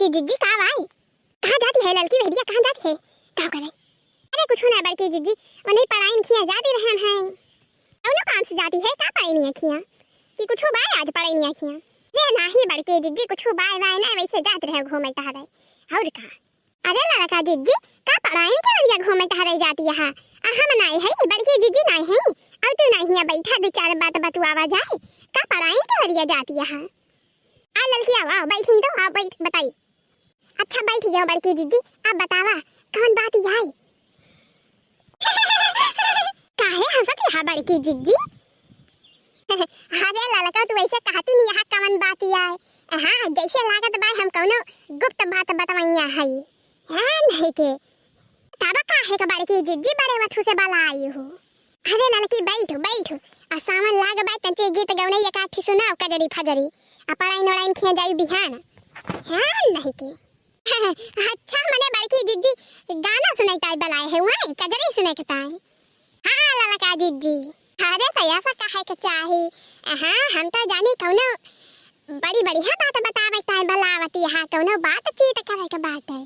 बड़की जिज्जी कहाँ भाई? कहाँ जाती है लड़की भेड़िया, कहाँ जाती है? कहाँ करे? अरे कुछ ना बड़की जिज्जी, और नहीं पढ़ाई खिया जाती रहन है। और ना काम से जाती है, कहाँ पढ़ाई नहीं खिया कि कुछ बाय आज पढ़ाई नहीं खिया। रे नहीं बड़की जिज्जी कुछ बाय ना वैसे जात रहे घूमे टहरे और कहाँ। अरे लड़का जिज्जी का पढ़ाई के लिए घूमे टहरे जाती है। हम नहीं है बड़की जिज्जी नहीं है, और तू नहीं है बैठा दो चार बात बतुआवा जाए का पढ़ाई के लिए जाती है। आ लड़की आओ बैठी तो आप बैठ बताई। अच्छा बैठ गया बड़की जिज्जी, अब बतावा कौन बात जाए? काहे हंसत है बड़की जिज्जी? अरे लड़का तू ऐसे कहती नहीं है कौन बात आए। हाँ जैसे लागत भाई हम कौनो गुप्त बात बतवैया है। हाँ नहीं के ताबा काहे का बड़की जिज्जी बड़े वथु से बाला आई हो। अरे लड़की बैठ बैठ आ सामान लाग बाय तंचे गीत गौने एक आठी सुनाओ कजरी फजरी आ पढ़ाई नोड़ाई खिया जाई बिहान। हाँ नहीं के अच्छा मने बड़की जिज्जी गाना सुनाई बलाए है वही कजरी सुने के ताई। हाँ ललका जिज्जी अरे तो ऐसा कहे के चाही। हाँ हम तो जानी कौनो बड़ी बढ़िया बात बतावे ताई बलावती है कौनो बात चीत करे के बात है।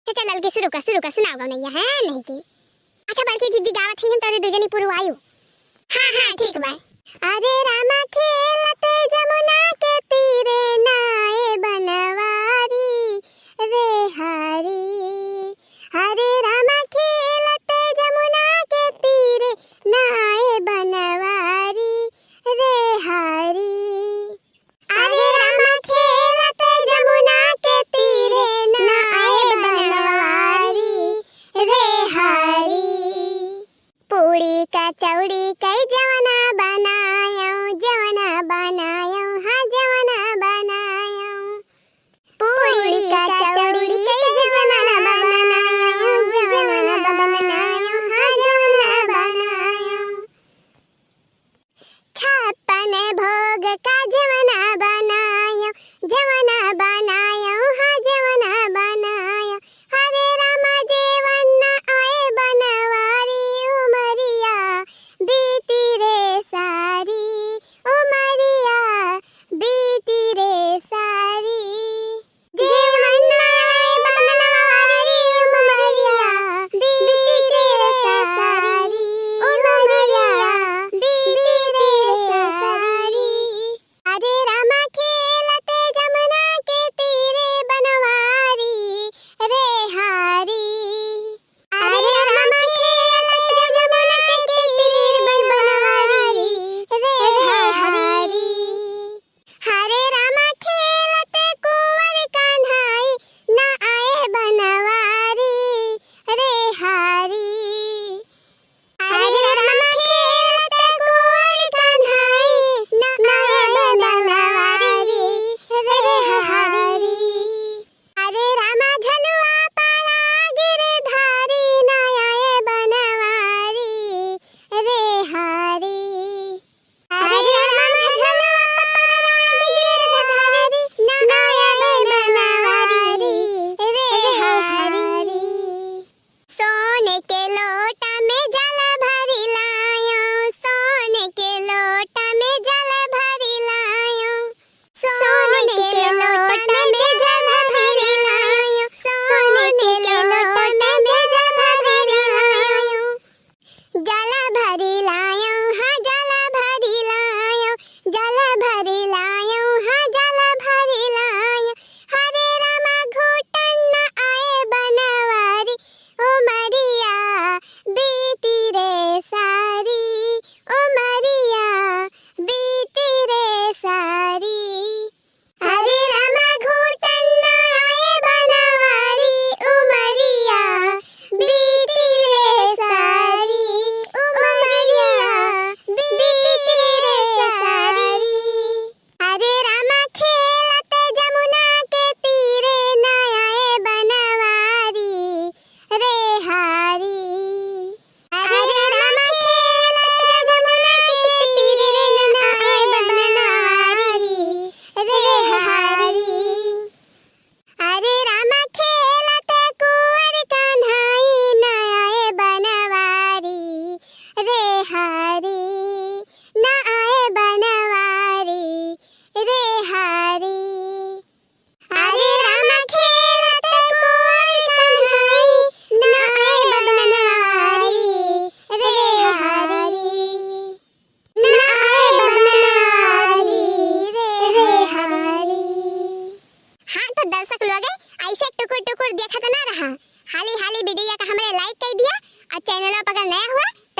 चल ललकी शुरू कर सुनाओ गौनैया। हाँ नहीं की अच्छा बड़की जिज्जी गावत ही हम तोरे दुजनी पुरु आयु। हाँ ठीक बा। अरे रामा खेलते जमुना के तीरे नाए बनवारी रे हरी। हरे रामा खेलते जमुना के तीरे नाए बनवारी रे हरी। अरे रामा खेलते जमुना के तीरे नाए बनवारी रे हरी। पूड़ी कचौड़ी कई जवना बनायो हाँ जवना बनायो। पूड़ी कचौड़ी कई जवना बनायो हाँ जवना बनायो। छप्पन भोग का जवना बनायो हाँ जवना बनायो। हरे रामा जेवन आए बनवारी उमरिया बीती रे सारी उमरिया बीती रे सारी। जेवन आए बनवारी उमरिया बीती रे सारी उमरिया बीती रे सारी। अरे रामा खेलते जमुना के तीरे बनवारी रे हारी। अरे रामा खेलते जमुना के तीरे बनवारी रे हारी। हरे रामा खेलते कुंवर कान्हाई ना आए बनवारी रे हारी। अरे रामा खेलते कुंवर कान्हाई ना आए बनवारी रे हारी। अरे रामा झलुआ पाला गिरधारी ना आए बनवारी रे हारी। अरे रामा झलुआ पाला गिरधारी ना आए बनवारी रे हारी। सोने के लोटा में जल भरी लायो सोने के लोटा में जल भरी लायो। सोने के लोटा में जल भरी लायो सोने के लोटा में जल भरी लायो। जल भरी लायो हाँ जल भरी लायो हाँ जल भरी लायो। हरे रामा घुटन न आए बनवारी उमरिया बीती रे सारी उमरिया बीती रे सारी। हरे रामा घुटन न आए बनवारी उमरिया बीती रे सारी उमरिया बीती रे सारी। हरे रामा खेलते जमुना के तीरे ना आए बनवारी रे हारी। हरे रामा खेलते जमुना के तीरे ना आए बनवारी रे हारी। अरे रामा खेलते कुंवर कान्हाई ना आए बनवारी रे हारी ना आए बनवारी रे हारी।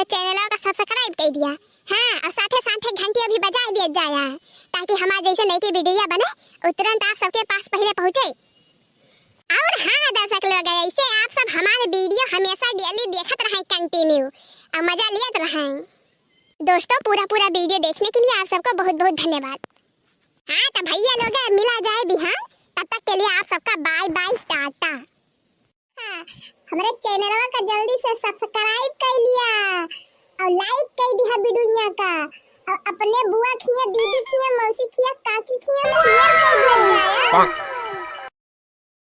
तो चैनल का सब्सक्राइब कर दिया। हाँ, और साथे साथे घंटी भी बजा दिया जाया ताकि हमारे जैसे नई की वीडियो बने तुरंत आप सबके पास पहले पहुंचे। और हाँ दर्शक लोग, ऐसे आप सब हमारे वीडियो हमेशा डेली देखते रहें कंटिन्यू और मजा लेते रहें। दोस्तों पूरा वीडियो देखने के लिए आप सबको बहुत बहुत धन्यवाद। हाँ तो भैया लोग मिला जाए बिहान, तब तक के लिए आप सबका बाय बाय टाटा। हाँ, हमारे चैनल का जल्दी से सब्सक्राइब कर लिया और लाइक कर दिया वीडियो का, और अपने बुआ खिया, दीदी खिया, मौसी खिया, काकी खिया शेयर कर दिया।